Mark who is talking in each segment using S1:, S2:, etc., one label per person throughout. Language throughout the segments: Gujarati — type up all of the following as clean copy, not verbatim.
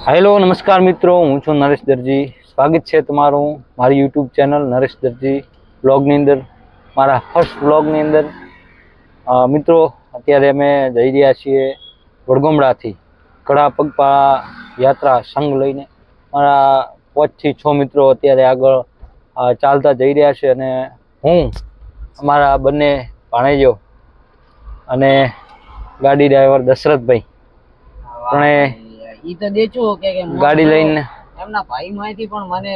S1: હેલો નમસ્કાર મિત્રો, હું છું નરેશ દરજી. સ્વાગત છે તમારું મારી યુટ્યુબ ચેનલ નરેશ દરજી બ્લોગની અંદર, મારા ફર્સ્ટ બ્લોગની અંદર. મિત્રો, અત્યારે અમે જઈ રહ્યા છીએ વડગોમડાથી કડા પગપાળા યાત્રા સંઘ લઈને. મારા 5 થી 6 મિત્રો અત્યારે આગળ ચાલતા જઈ રહ્યા છે, અને હું અમારા બંને ભાણેજો અને ગાડી ડ્રાઈવર દશરથભાઈ પણ
S2: ઈ તો દેચું કે
S1: ગાડી લઈને
S2: એમના ભાઈ માંથી પણ મને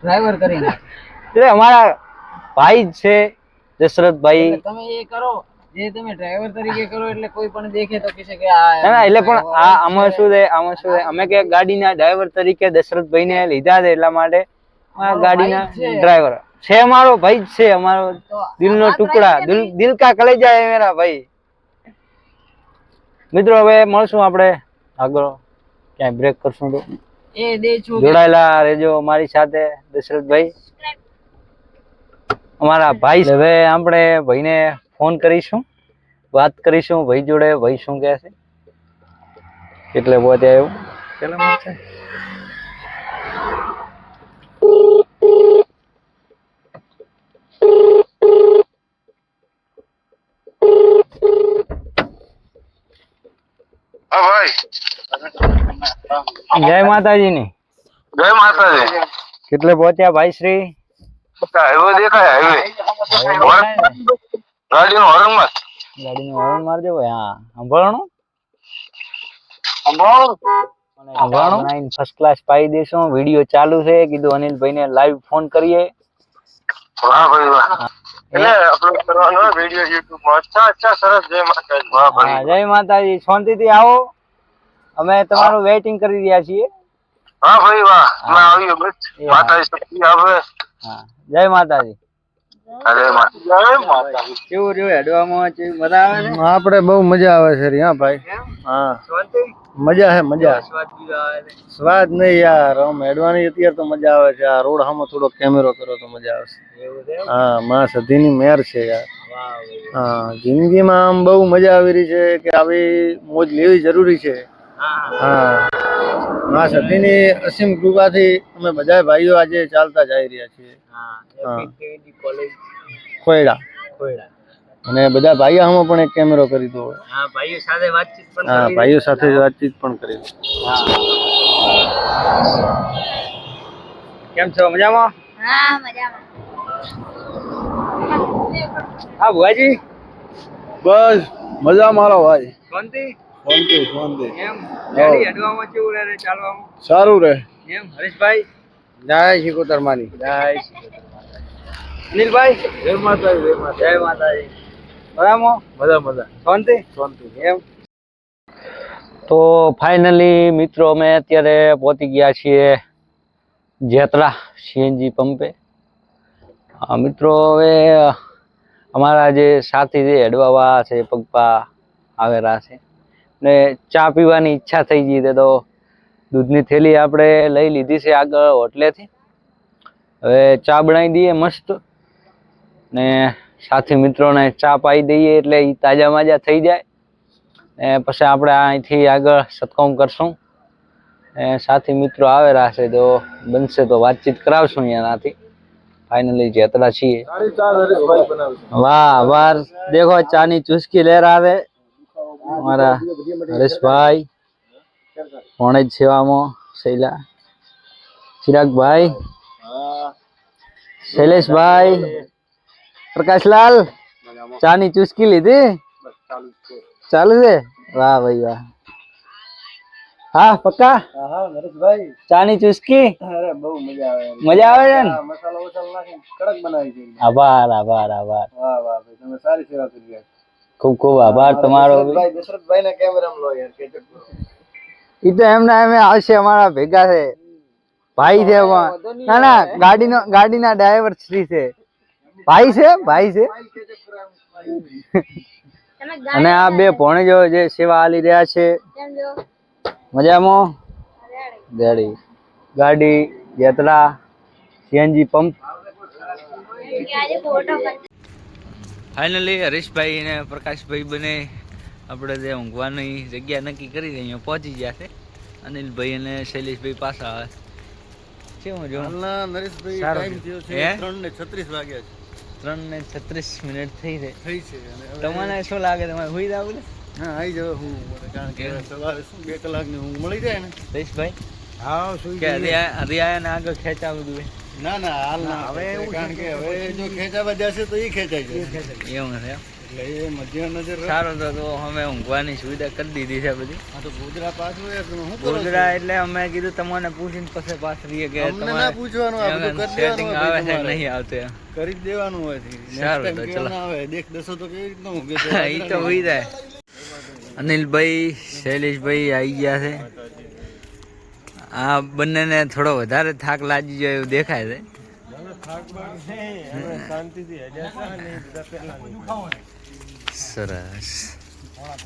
S2: ડ્રાઈવર કરી નાખે.
S1: એટલે અમારા ભાઈ જ છે દશરથભાઈ.
S2: તમે એ કરો જે તમે ડ્રાઈવર તરીકે કરો એટલે કોઈ પણ દેખે તો કહેશે કે આ
S1: ના એટલે પણ આમાં શું છે અમે કે ગાડીના ડ્રાઈવર તરીકે દશરથભાઈ ને લીધા છે, એટલા માટે ગાડીના ડ્રાઈવર છે. અમારો ભાઈ જ છે, અમારો દિલનો ટુકડા, દિલ કા કલેજા હે મેરા ભાઈ. મિત્રો, હવે મળશું આપણે આગળ, ક્યાંય બ્રેક કરશું તો
S2: એ દેચું
S1: જોડાયેલા રહેજો અમારી સાથે. દશરથભાઈ અમારા ભાઈ. હવે આપણે ભાઈને ફોન કરીશું, વાત કરીશું ભાઈ જોડે, ભાઈ શું કહે છે, એટલે પહોંચ્યા એવું પેલા મળશે. જય માતાજી ની.
S3: જય માતાજી.
S1: કેટલે પહોંચ્યા ભાઈ શ્રી?
S3: હાઈવે દેખાય, હાઈવે ગાડીનો હોર્ન માર.
S1: ગાડીનો હોર્ન મારજો ભાઈ. હા, સંભાળણું ફર્સ્ટ ક્લાસ પાઈ દેશું. વિડીયો ચાલુ છે, કીધું અનિલભાઈ ને લાઈવ ફોન કરીએ.
S3: વાહ ભાઈ વાહ. એટલે અપલોડ કરવાનો વિડીયો YouTube માં. અચ્છા સરસ. જય માતાજી. વાહ ભાઈ.
S1: જય માતાજી. શાંતિથી આવો, અમે તમારું વેઇટિંગ કરી રહ્યા છીએ.
S3: હા ભાઈ વાહ. મેં આવ્યો બસ. માતાજી શક્તિ આપે.
S1: હા, જય માતાજી.
S3: અરે જય માતાજી.
S1: કેવું રહ્યું હેડવામાં? મજા આવે છે?
S4: આપણે બહુ મજા આવે છે રે. હા ભાઈ, હા મજા હે, મજા. સ્વાદ નહીં યાર, આમ હેડવાની અત્યારે તો મજા આવે છે. આ રોડ સામે થોડો કેમેરો કરો તો મજા આવશે. હા, માં સધીની મેર છે યાર. હા, જિંદગીમાં આમ બહુ મજા આવી રહી છે કે આવી મોજ લેવી જરૂરી છે. હા, માં સધીની અસીમ કૃપાથી અમે બધા ભાઈઓ આજે ચાલતા જઈ રહ્યા છીએ. ખોયડા અને બધા ભાઈઓ આમાં પણ એક કેમેરો કરી દો.
S1: હા, ભાઈઓ સાથે વાતચીત પણ
S4: હા, ભાઈઓ સાથે વાતચીત પણ કરી.
S1: કેમ છો? મજામાં?
S5: હા, મજામાં.
S1: હા ભુવાજી,
S4: બસ મજા મારો ભાઈ.
S1: શાંતિ?
S4: શાંતિ શાંતિ.
S1: એમ ગાડી હેડવામાં કેવું રહે, ચાલવામાં
S4: સારું રે.
S1: એમ? હરીશભાઈ
S4: જય શિકોતર માની.
S1: જય અનિલભાઈ
S4: જય માતાજી. જય માતા.
S1: જય માતાજી. બરાબર?
S4: મજા મજા.
S1: શાંતિ?
S4: શાંતિ.
S1: એમ? તો ફાઇનલી મિત્રો, અમે અત્યારે પહોંચી ગયા છીએ જેતરા સીએનજી પંપે. મિત્રો, હવે અમારા જે સાથી છે હેડવાવા છે, પગપા આવેલા છે, ને ચા પીવાની ઈચ્છા થઈ ગઈ છે, તો દૂધની થેલી આપણે લઈ લીધી છે આગળ હોટલેથી. હવે ચા બનાવી દઈએ મસ્ત, ને સાથી મિત્રોને ચા પાઈ દઈએ એટલે એ તાજા માજા થઈ જાય. ને પછી આપણે અહીંથી આગળ સત્કામ કરશું. સાથી મિત્રો આવેલા છે, તો બનશે તો વાતચીત કરાવશું અહીંયાથી. फाइनली जेतरा છીએ. वाह वाह, देखो चानी चुस्की ले रहा है हमारा हरीश भाई, वणज सेवामो शैला, चिराग भाई, शैलेश भाई, प्रकाशलाल, चानी चुस्की लीधी चालू से? वाह भाई वाह. हाँ पक्का?
S4: હા નરેશભાઈ,
S1: ચાની ચુસ્કી?
S4: અરે બહુ મજા આવે.
S1: મજા આવે છે ને?
S4: મસાલો વસાલો નાખીને કડક બનાવી છે.
S1: આભાર આભાર આભાર.
S4: વાહ વાહ ભાઈ, તમે સારી સેવા કરી રહ્યા.
S1: ખૂબ ખૂબ આભાર તમારો.
S4: દશરથભાઈ ના કેમેરામાં લો યાર.
S1: ઈ તો એમના એમ આવશે, અમારા ભેગા છે, ભાઈ છે. ના ના, ગાડીના ડ્રાઈવર શ્રી છે, ભાઈ છે, ભાઈ છે. અને આ બે ભણેજો જે સેવા આલી રહ્યા છે. મજામાં? રેડી. ગાડી યાત્રા સીએનજી પંપ. ફાઇનલી હરીશભાઈ અને પ્રકાશભાઈ બને આપણે જે ઊંઘવાની જગ્યા નક્કી કરી અહીંયા પહોંચી ગયા છે. અનિલભાઈ અને શૈલેષભાઈ પાછા આવે કેવું જો
S4: હાલના નરેશભાઈ
S1: સારું
S4: ટાઈમ થયો છે
S1: હે?
S4: 3:36 વાગ્યા છે
S1: 3:36 મિનિટ થઈ છે
S4: થઈ છે અને હવે
S1: તમને શું લાગે તમારે હોઈ જાવ ને
S4: હા આવી જાવ હું કારણ કે સવારે શું 2 કલાકની ઊંઘ મળી જાય ને
S1: જયેશભાઈ
S4: હા સુઈ
S1: કે રિયાને આગળ ખેંચાવું જોઈએ
S4: ના ના હાલ ના હવે એવું કારણ કે હવે જો ખેંચાવા જશે તો એ ખેંચાઈ જશે
S1: એવું છે એમ?
S4: એટલે એ મધ્ય નજર રાખો.
S1: સારું તો અમે ઊંઘવાની સુવિધા કરી દીધી છે બધી
S4: આ તો ગોધરા પાછું એ શું કરો છો?
S1: ગોધરા એટલે અમે કીધું તમને પૂછીને પછી પાછ રહીએ કે
S4: અમને ના પૂછવાનું આ બધું કરી
S1: સેટિંગ
S4: દેવાનું
S1: આવે
S4: હોય
S1: છે કે
S4: તમારે.
S1: નહીં આવતું એમ
S4: કરી જ દેવાનું હોય છે
S1: સારું
S4: Next time
S1: તો
S4: કેવું
S1: ચલો.
S4: ના આવે દેખ દસો તો કેવી રીતના ઊંઘે છે
S1: એ તો હોઈ જાય અનિલભાઈ શૈલેષભાઈ આવી ગયા છે આ બંનેને થોડો વધારે થાક લાગી જાય એવું દેખાય છે સરસ